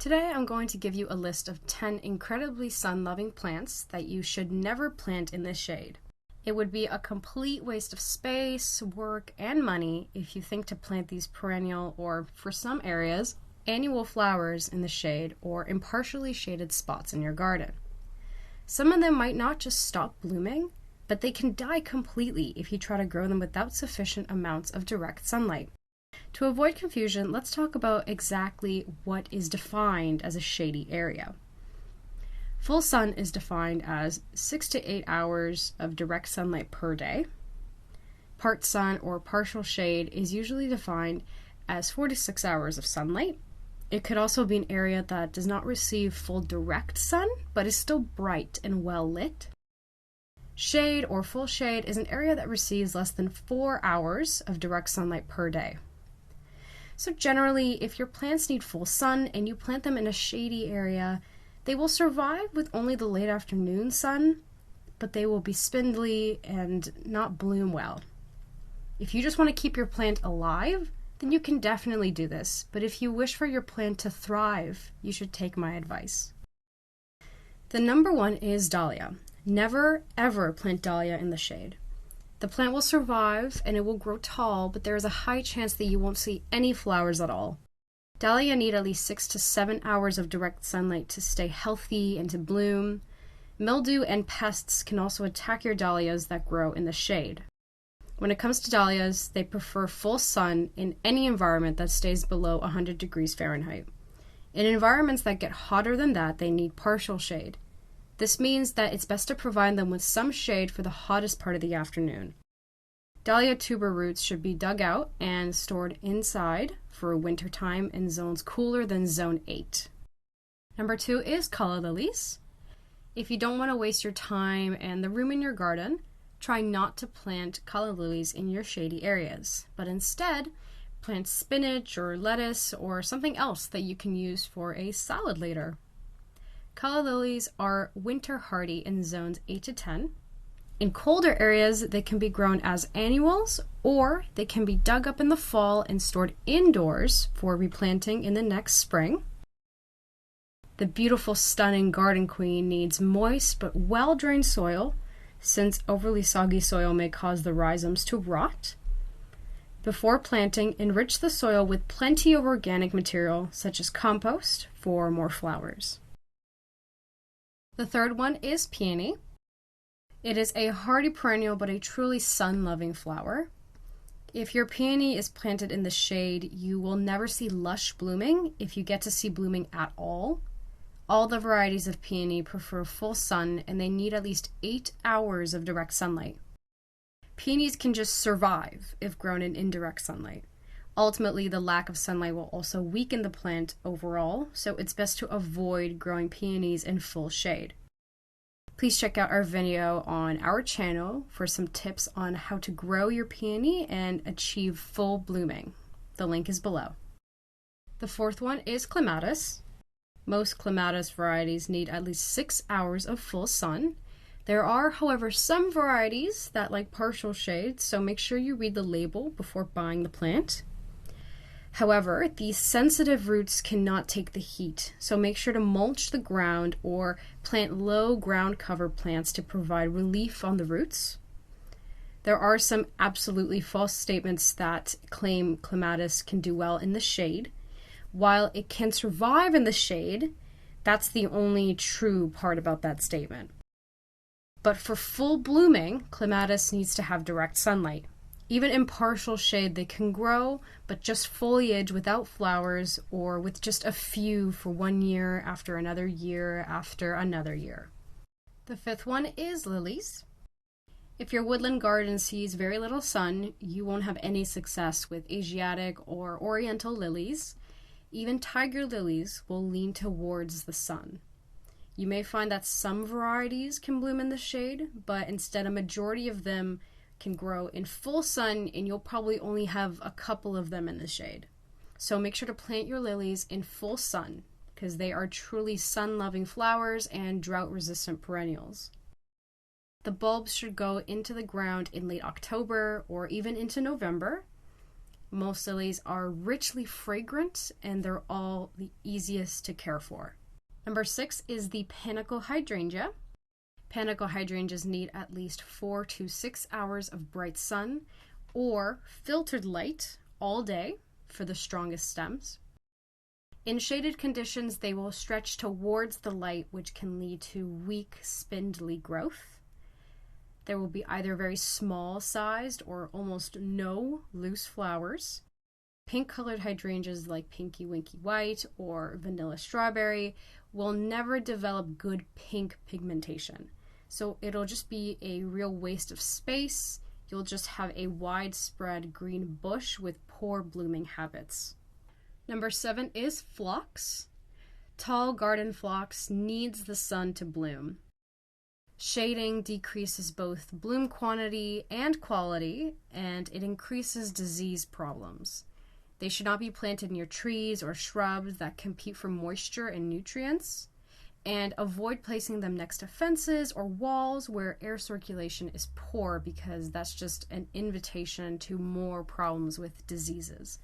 Today I'm going to give you a list of 10 incredibly sun-loving plants that you should never plant in the shade. It would be a complete waste of space, work, and money if you think to plant these perennial or, for some areas, annual flowers in the shade or in partially shaded spots in your garden. Some of them might not just stop blooming, but they can die completely if you try to grow them without sufficient amounts of direct sunlight. To avoid confusion, let's talk about exactly what is defined as a shady area. Full sun is defined as 6 to 8 hours of direct sunlight per day. Part sun or partial shade is usually defined as 4 to 6 hours of sunlight. It could also be an area that does not receive full direct sun, but is still bright and well lit. Shade or full shade is an area that receives less than 4 hours of direct sunlight per day. So generally, if your plants need full sun and you plant them in a shady area, they will survive with only the late afternoon sun, but they will be spindly and not bloom well. If you just want to keep your plant alive, then you can definitely do this, but if you wish for your plant to thrive, you should take my advice. The number one is dahlia. Never ever plant dahlia in the shade. The plant will survive and it will grow tall, but there is a high chance that you won't see any flowers at all. Dahlia need at least 6 to 7 hours of direct sunlight to stay healthy and to bloom. Mildew and pests can also attack your dahlias that grow in the shade. When it comes to dahlias, they prefer full sun in any environment that stays below 100 degrees Fahrenheit. In environments that get hotter than that, they need partial shade. This means that it's best to provide them with some shade for the hottest part of the afternoon. Dahlia tuber roots should be dug out and stored inside for wintertime in zones cooler than zone 8. Number 2 is calla lilies. If you don't want to waste your time and the room in your garden, try not to plant calla lilies in your shady areas, but instead plant spinach or lettuce or something else that you can use for a salad later. Calla lilies are winter hardy in zones 8 to 10. In colder areas, they can be grown as annuals, or they can be dug up in the fall and stored indoors for replanting in the next spring. The beautiful, stunning garden queen needs moist but well-drained soil, since overly soggy soil may cause the rhizomes to rot. Before planting, enrich the soil with plenty of organic material, such as compost, for more flowers. The third one is peony. It is a hardy perennial but a truly sun-loving flower. If your peony is planted in the shade, you will never see lush blooming if you get to see blooming at all. All the varieties of peony prefer full sun and they need at least 8 hours of direct sunlight. Peonies can just survive if grown in indirect sunlight. Ultimately, the lack of sunlight will also weaken the plant overall, so it's best to avoid growing peonies in full shade. Please check out our video on our channel for some tips on how to grow your peony and achieve full blooming. The link is below. The fourth one is clematis. Most clematis varieties need at least 6 hours of full sun. There are, however, some varieties that like partial shade, so make sure you read the label before buying the plant. However, these sensitive roots cannot take the heat, so make sure to mulch the ground or plant low ground cover plants to provide relief on the roots. There are some absolutely false statements that claim clematis can do well in the shade. While it can survive in the shade, that's the only true part about that statement. But for full blooming, clematis needs to have direct sunlight. Even in partial shade, they can grow, but just foliage without flowers or with just a few for 1 year after another year after another year. The fifth one is lilies. If your woodland garden sees very little sun, you won't have any success with Asiatic or Oriental lilies. Even tiger lilies will lean towards the sun. You may find that some varieties can bloom in the shade, but instead a majority of them can grow in full sun and you'll probably only have a couple of them in the shade. So make sure to plant your lilies in full sun because they are truly sun-loving flowers and drought-resistant perennials. The bulbs should go into the ground in late October or even into November. Most lilies are richly fragrant and they're all the easiest to care for. Number 6 is the panicle hydrangea. Panicle hydrangeas need at least 4 to 6 hours of bright sun or filtered light all day for the strongest stems. In shaded conditions, they will stretch towards the light, which can lead to weak, spindly growth. There will be either very small sized or almost no loose flowers. Pink-colored hydrangeas like Pinky Winky White or Vanilla Strawberry will never develop good pink pigmentation. So it'll just be a real waste of space. You'll just have a widespread green bush with poor blooming habits. Number 7 is phlox. Tall garden phlox needs the sun to bloom. Shading decreases both bloom quantity and quality, and it increases disease problems. They should not be planted near trees or shrubs that compete for moisture and nutrients, and avoid placing them next to fences or walls where air circulation is poor, because that's just an invitation to more problems with diseases.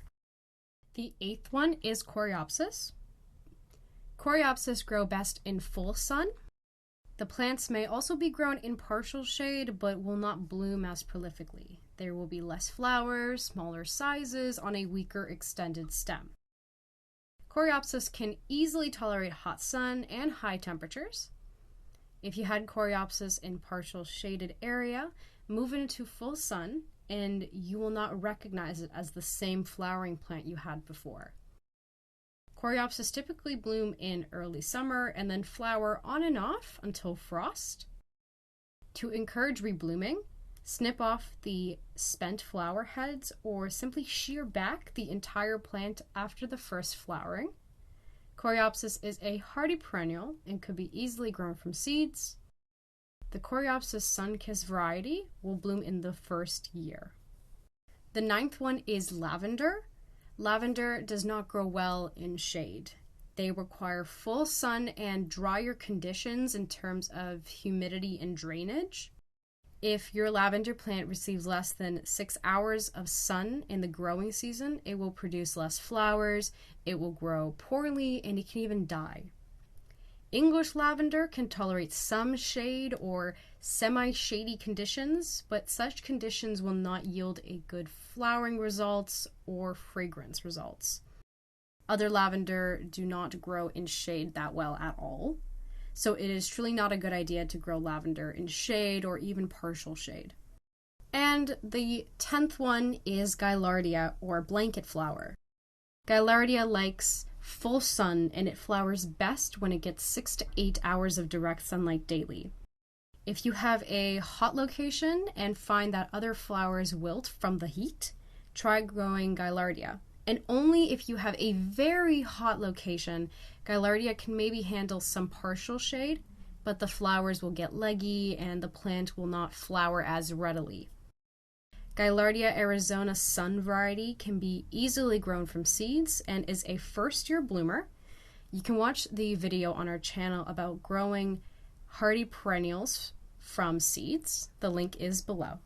The 8th one is coreopsis. Coreopsis grow best in full sun. The plants may also be grown in partial shade, but will not bloom as prolifically. There will be less flowers, smaller sizes on a weaker extended stem. Coreopsis can easily tolerate hot sun and high temperatures. If you had coreopsis in partial shaded area, move it into full sun and you will not recognize it as the same flowering plant you had before. Coreopsis typically bloom in early summer and then flower on and off until frost. To encourage reblooming, snip off the spent flower heads or simply shear back the entire plant after the first flowering. Coreopsis is a hardy perennial and could be easily grown from seeds. The Coreopsis sun-kissed variety will bloom in the first year. The 9th one is lavender. Lavender does not grow well in shade. They require full sun and drier conditions in terms of humidity and drainage. If your lavender plant receives less than 6 hours of sun in the growing season, it will produce less flowers, it will grow poorly, and it can even die. English lavender can tolerate some shade or semi-shady conditions, but such conditions will not yield a good flowering results or fragrance results. Other lavender do not grow in shade that well at all, so it is truly not a good idea to grow lavender in shade or even partial shade. And the 10th one is Gaillardia, or blanket flower. Gaillardia likes full sun and it flowers best when it gets 6 to 8 hours of direct sunlight daily. If you have a hot location and find that other flowers wilt from the heat, try growing Gaillardia. And only if you have a very hot location, Gaillardia can maybe handle some partial shade, but the flowers will get leggy and the plant will not flower as readily. Gaillardia Arizona Sun variety can be easily grown from seeds and is a first-year bloomer. You can watch the video on our channel about growing hardy perennials from seeds. The link is below.